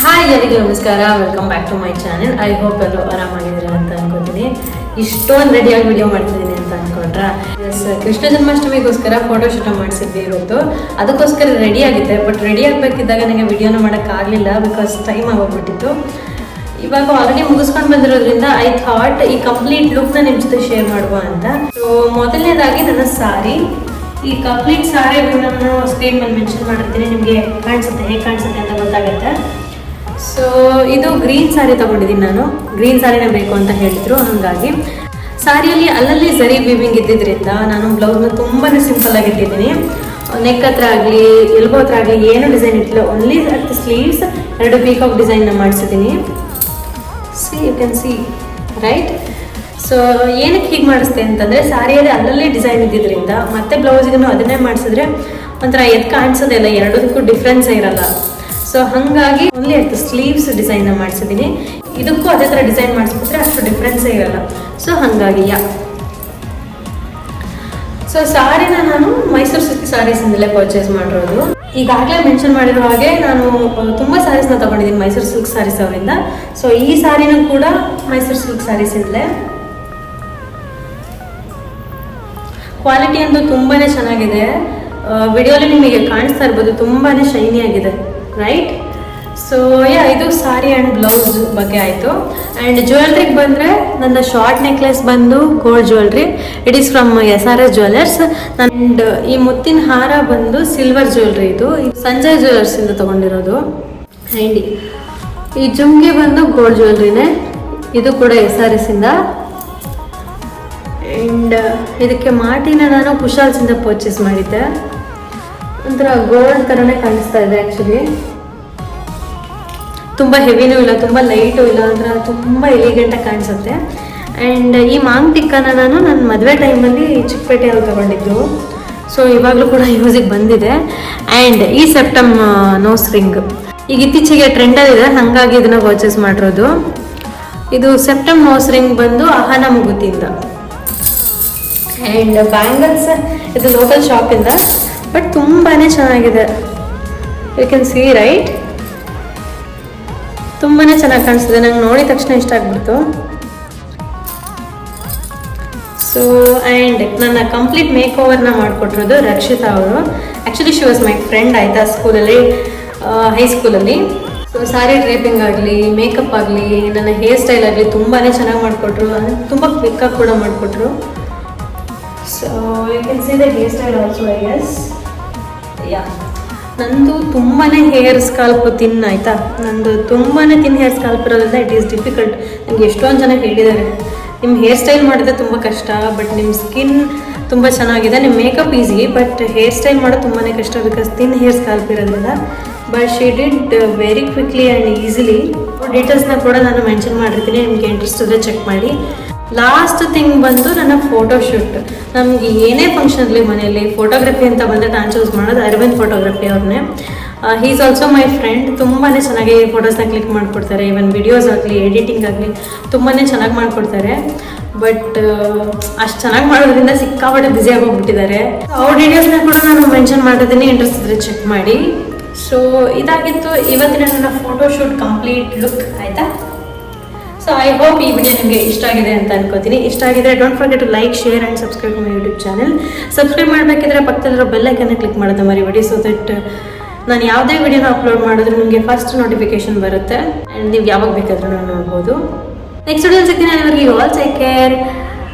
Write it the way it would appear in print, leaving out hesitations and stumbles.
Hi ಎಲ್ಲರಿಗೂ ನಮಸ್ಕಾರ, welcome back to my channel. I hope ಎಲ್ಲರೂ ಆರಾಮಾಗಿದ್ದೀರಾ ಅಂತ ಅನ್ಕೋತೀನಿ. ಇಷ್ಟೊಂದು ರೆಡಿಯಾಗಿ ವಿಡಿಯೋ ಮಾಡ್ತಿದ್ದೀನಿ ಅಂತ ಅನ್ಕೊಂಡ್ರ. ಕೃಷ್ಣ ಜನ್ಮಾಷ್ಟಮಿಗೋಸ್ಕರ ಫೋಟೋಶೂಟ್ ಮಾಡಿಸಿದ್ವಿ ಇವತ್ತು. ಅದಕ್ಕೋಸ್ಕರ ರೆಡಿ ಆಗಿದ್ದೆ, ಬಟ್ ರೆಡಿ ಆಗಬೇಕಿದ್ದಾಗ ನನಗೆ ವಿಡಿಯೋನ ಮಾಡೋಕ್ಕಾಗಲಿಲ್ಲ, ಬಿಕಾಸ್ ಟೈಮ್ ಆಗೋಗ್ಬಿಟ್ಟಿತ್ತು. ಇವಾಗ ಆಲ್ರೆಡಿ ಮುಗಿಸ್ಕೊಂಡು ಬಂದಿರೋದ್ರಿಂದ ಐ ಥಾಟ್ ಈ ಕಂಪ್ಲೀಟ್ ಲುಕ್ನ ನಿಮ್ಮ ಜೊತೆ ಶೇರ್ ಮಾಡುವ ಅಂತ. ಸೊ ಮೊದಲನೇದಾಗಿ ನನ್ನ ಸಾರಿ, ಈ ಕಂಪ್ಲೀಟ್ ಸಾರಿ ನಾನು ಸ್ಕ್ರೀನ್ ಮೇಲೆ ಮೆನ್ಷನ್ ಮಾಡಿರ್ತೀನಿ, ನಿಮಗೆ ಕಾಣಿಸುತ್ತೆ ಹೇಗೆ ಕಾಣಿಸುತ್ತೆ ಅಂತ ಗೊತ್ತಾಗುತ್ತೆ. ಸೊ ಇದು ಗ್ರೀನ್ ಸಾರಿ ತೊಗೊಂಡಿದ್ದೀನಿ ನಾನು. ಗ್ರೀನ್ ಸಾರಿನೇ ಬೇಕು ಅಂತ ಹೇಳಿದ್ರು, ಹಾಗಾಗಿ ಸಾರಿಯಲ್ಲಿ ಅಲ್ಲಲ್ಲಿ ಝರಿ ವೀವಿಂಗ್ ಇದ್ದಿದ್ದರಿಂದ ನಾನು ಬ್ಲೌಸ್ನ ತುಂಬಾ ಸಿಂಪಲ್ ಆಗಿ ಇಟ್ಟಿದ್ದೀನಿ. ನೆಕ್ ಹತ್ರ ಆಗಲಿ ಎಲ್ಬೋ ಹತ್ರ ಆಗಲಿ ಏನು ಡಿಸೈನ್ ಇಟ್ಟಿಲ್ಲ, ಓನ್ಲಿ ಅಟ್ ಸ್ಲೀವ್ಸ್ 2 ಪೀಕಾಕ್ ಡಿಸೈನ್ನ ಮಾಡಿಸಿದ್ದೀನಿ. See you can see right. So ಏನಕ್ಕೆ ಹೀಗೆ ಮಾಡಿಸ್ತೆ ಅಂತಂದರೆ, ಸಾರಿಯಲ್ಲಿ ಅಲ್ಲಲ್ಲಿ ಡಿಸೈನ್ ಇದ್ದಿದ್ದರಿಂದ ಮತ್ತೆ ಬ್ಲೌಸಿಗೂ ಅದನ್ನೇ ಮಾಡಿಸಿದ್ರೆ ಒಂಥರ ಎದ್ದು ಕಾಣಿಸೋದಿಲ್ಲ, ಎರಡಕ್ಕೂ ಡಿಫ್ರೆನ್ಸ್ ಇರಲ್ಲ. ಸೊ ಹಾಗಾಗಿ ಓನ್ಲಿ ಅಟ್ ಸ್ಲೀವ್ಸ್ ಡಿಸೈನ್ನ ಮಾಡಿಸಿದ್ದೀನಿ. ಇದಕ್ಕೂ ಅದೇ ಥರ ಡಿಸೈನ್ ಮಾಡಿಸ್ಬಿಟ್ರೆ ಅಷ್ಟು ಡಿಫ್ರೆನ್ಸೇ ಇರಲ್ಲ. ಸೊ ಹಾಗಾಗಿ ಸೊ ಸಾರಿನ ನಾನು ಮೈಸೂರು ಸಿಲ್ಕ್ ಸ್ಯಾರೀಸಿಂದಲೇ ಪರ್ಚೇಸ್ ಮಾಡಿರೋದು. ಈಗಾಗಲೇ ಮೆನ್ಷನ್ ಮಾಡಿರೋ ಹಾಗೆ ನಾನು ತುಂಬ ಸ್ಯಾರೀಸ್ನ ತೊಗೊಂಡಿದ್ದೀನಿ ಮೈಸೂರು ಸಿಲ್ಕ್ ಸ್ಯಾರೀಸ್ ಅವರಿಂದ. ಸೊ ಈ ಸಾರಿನೂ ಕೂಡ ಮೈಸೂರು ಸಿಲ್ಕ್ ಸ್ಯಾರೀಸಿಂದಲೇ. ಕ್ವಾಲಿಟಿ ಅಂತೂ ತುಂಬಾ ಚೆನ್ನಾಗಿದೆ. ವಿಡಿಯೋಲಿ ನಿಮಗೆ ಕಾಣಿಸ್ತಾ ಇರ್ಬೋದು, ತುಂಬಾ ಶೈನಿ ಆಗಿದೆ ರೈಟ್. ಸೊ ಇದು ಸಾರಿ ಆ್ಯಂಡ್ ಬ್ಲೌಸ್ ಬಗ್ಗೆ ಆಯಿತು. ಆ್ಯಂಡ್ ಜ್ಯುವೆಲ್ರಿಗೆ ಬಂದರೆ ನನ್ನ ಶಾರ್ಟ್ ನೆಕ್ಲೆಸ್ ಬಂದು gold jewellery, it is from SRS jewellers. And ಈ ಮುತ್ತಿನ ಹಾರ ಬಂದು ಸಿಲ್ವರ್ ಜ್ಯುವೆಲ್ರಿ, ಇದು ಸಂಜಯ್ ಜ್ಯುವೆಲ್ಲರ್ಸಿಂದ ತೊಗೊಂಡಿರೋದು. ಆ್ಯಂಡ್ ಈ ಜುಮ್ಗೆ ಬಂದು ಗೋಲ್ಡ್ ಜ್ಯುವೆಲ್ರಿನೇ, ಇದು ಕೂಡ SRSinದ. ಆ್ಯಂಡ್ ಇದಕ್ಕೆ ಮಾಟಿನ ನಾನು ಕುಶಾಲ್ಸಿಂದ ಪರ್ಚೇಸ್ ಮಾಡಿದ್ದೆ. ಒಂಥರ ಗೋಲ್ಡ್ ಥರನೇ ಕಾಣಿಸ್ತಾ ಇದೆ ಆ್ಯಕ್ಚುಲಿ. ತುಂಬ ಹೆವಿನೂ ಇಲ್ಲ, ತುಂಬ ಲೈಟು ಇಲ್ಲ, ಒಂಥರ ತುಂಬ ಎಲಿಗೆಂಟಾಗಿ ಕಾಣಿಸುತ್ತೆ. ಆ್ಯಂಡ್ ಈ ಮಾಂಗ್ ಟಿಕ್ಕನ ನಾನು ನನ್ನ ಮದುವೆ ಟೈಮಲ್ಲಿ ಚಿಕ್ಕಪೇಟೆಯಲ್ಲಿ ತೊಗೊಂಡಿದ್ದು. ಸೊ ಇವಾಗಲೂ ಕೂಡ ಯೂಸಿಗೆ ಬಂದಿದೆ. ಆ್ಯಂಡ್ ಈ ಸೆಪ್ಟಮ್ ನೋಸ್ ರಿಂಗ್ ಈಗ ಇತ್ತೀಚೆಗೆ ಟ್ರೆಂಡಲ್ಲಿದೆ, ಹಾಗಾಗಿ ಇದನ್ನು ಪರ್ಚೇಸ್ ಮಾಡಿರೋದು. ಇದು ಸೆಪ್ಟಮ್ ನೋಸ್ ರಿಂಗ್ ಬಂದು ಅಹನ ಮುಗುತಿಂದ. ಆ್ಯಂಡ್ ಬ್ಯಾಂಗಲ್ಸ್ ಇದು ಲೋಕಲ್ ಶಾಪಿಂದ, ಬಟ್ ತುಂಬಾ ಚೆನ್ನಾಗಿದೆ. ಯು ಕ್ಯಾನ್ ಸಿ ರೈಟ್, ತುಂಬಾ ಚೆನ್ನಾಗಿ ಕಾಣಿಸ್ತಿದೆ. ನಂಗೆ ನೋಡಿದ ತಕ್ಷಣ ಇಷ್ಟ ಆಗ್ಬಿಡ್ತು. ಸೊ ಆ್ಯಂಡ್ ನನ್ನ ಕಂಪ್ಲೀಟ್ ಮೇಕ್ ಓವರ್ನ ಮಾಡಿಕೊಟ್ಟಿರೋದು ರಕ್ಷಿತಾ ಅವರು. Actually she was my friend ಆಯಿತಾ, ಸ್ಕೂಲಲ್ಲಿ ಹೈಸ್ಕೂಲಲ್ಲಿ. ಸೊ ಸ್ಯಾರಿ ಡ್ರೇಪಿಂಗ್ ಆಗಲಿ, ಮೇಕಪ್ ಆಗಲಿ, ನನ್ನ ಹೇರ್ ಸ್ಟೈಲ್ ಆಗಲಿ ತುಂಬಾ ಚೆನ್ನಾಗಿ ಮಾಡಿಕೊಟ್ರು. ತುಂಬ ಕ್ವಿಕ್ಕಾಗಿ ಕೂಡ ಮಾಡಿಕೊಟ್ರು. So you can see the hair style also I guess. ನಂದು ತುಂಬಾ ಹೇರ್ ಸ್ಕಾಲ್ಪ್ ತಿನ್ ಆಯಿತಾ, ನಂದು ತುಂಬಾ ತಿನ್ ಹೇರ್ ಸ್ಕಾಲ್ಪ್ ಇರೋದ್ರಿಂದ ಇಟ್ ಈಸ್ ಡಿಫಿಕಲ್ಟ್. ನನಗೆ ಎಷ್ಟೊಂದು ಜನ ಹೇಳಿದ್ದಾರೆ, ನಿಮ್ಮ ಹೇರ್ ಸ್ಟೈಲ್ ಮಾಡಿದ್ರೆ ತುಂಬ ಕಷ್ಟ, ಬಟ್ ನಿಮ್ಮ ಸ್ಕಿನ್ ತುಂಬ ಚೆನ್ನಾಗಿದೆ, ನಿಮ್ಮ makeup easy, but hair style ಮಾಡೋದು ತುಂಬಾ ಕಷ್ಟ, ಬಿಕಾಸ್ ತಿನ್ ಹೇರ್ ಸ್ಕಾಲ್ಪ್ ಇರೋದ್ರಿಂದ. But she did very quickly and easily. ಡೀಟೇಲ್ಸ್ನ ಕೂಡ ನಾನು ಮೆನ್ಷನ್ ಮಾಡಿರ್ತೀನಿ, ನಿಮಗೆ ಇಂಟ್ರೆಸ್ಟ್ ಇದ್ದರೆ ಚೆಕ್ ಮಾಡಿ. ಲಾಸ್ಟ್ ಥಿಂಗ್ ಬಂದು ನನ್ನ ಫೋಟೋಶೂಟ್. ನಮಗೆ ಏನೇ ಫಂಕ್ಷನ್ ಇರಲಿ ಮನೆಯಲ್ಲಿ ಫೋಟೋಗ್ರಫಿ ಅಂತ ಬಂದರೆ ನಾನು ಚೂಸ್ ಮಾಡೋದು ಅರವಿಂದ್ ಫೋಟೋಗ್ರಫಿ ಅವ್ರನ್ನೇ. He is also my friend. ತುಂಬಾ ಚೆನ್ನಾಗಿ ಫೋಟೋಸ್ನ ಕ್ಲಿಕ್ ಮಾಡಿಕೊಡ್ತಾರೆ, ಈವನ್ ವಿಡಿಯೋಸ್ ಆಗಲಿ ಎಡಿಟಿಂಗ್ ಆಗಲಿ ತುಂಬಾ ಚೆನ್ನಾಗಿ ಮಾಡಿಕೊಡ್ತಾರೆ. ಬಟ್ ಅಷ್ಟು ಚೆನ್ನಾಗಿ ಮಾಡೋದ್ರಿಂದ ಸಿಕ್ಕಾಪಟ್ಟೆ ಬ್ಯುಸಿಯಾಗಿ ಹೋಗ್ಬಿಟ್ಟಿದ್ದಾರೆ. ಅವ್ರ ಡೀಟೇಲ್ಸ್ನ ಕೂಡ ನಾನು ಮೆನ್ಷನ್ ಮಾಡಿದ್ದೀನಿ, ಇಂಟ್ರೆಸ್ಟ್ ಇದ್ದರೆ ಚೆಕ್ ಮಾಡಿ. ಸೊ ಇದಾಗಿತ್ತು ಇವತ್ತಿನ ನನ್ನ ಫೋಟೋಶೂಟ್ ಕಂಪ್ಲೀಟ್ ಲುಕ್ ಆಯಿತಾ. ಸೊ ಐ ಹೋಪ್ ಈ ವಿಡಿಯೋ ನಿಮಗೆ ಇಷ್ಟ ಆಗಿದೆ ಅಂತ ಅನ್ಕೋತೀನಿ. ಇಷ್ಟ ಆಗಿದ್ರೆ don't forget to like, share and subscribe my YouTube channel. Subscribe ಮಾಡಬೇಕಿದ್ರೆ ಪಕ್ಕದಲ್ಲಿರೋ ಬೆಲ್ ಐಕನ್ನ ಕ್ಲಿಕ್ ಮಾಡೋದು ಮರಿಬೇಡಿ, ಸೊ ದಟ್ ನಾನು ಯಾವುದೇ ವಿಡಿಯೋನ ಅಪ್ಲೋಡ್ ಮಾಡಿದ್ರು ನಿಮಗೆ ಫಸ್ಟ್ ನೋಟಿಫಿಕೇಶನ್ ಬರುತ್ತೆ ಆ್ಯಂಡ್ ನೀವು ಯಾವಾಗ ಬೇಕಾದ್ರೂ ನೋಡ್ಬೋದು. ನೆಕ್ಸ್ಟ್ ವಿಡಿಯೋ ಸಿಗ್ತೀನಿ. ಅಲ್ಲಿವರೆಗೆ ಆಲ್ ಟೇಕ್ ಕೇರ್.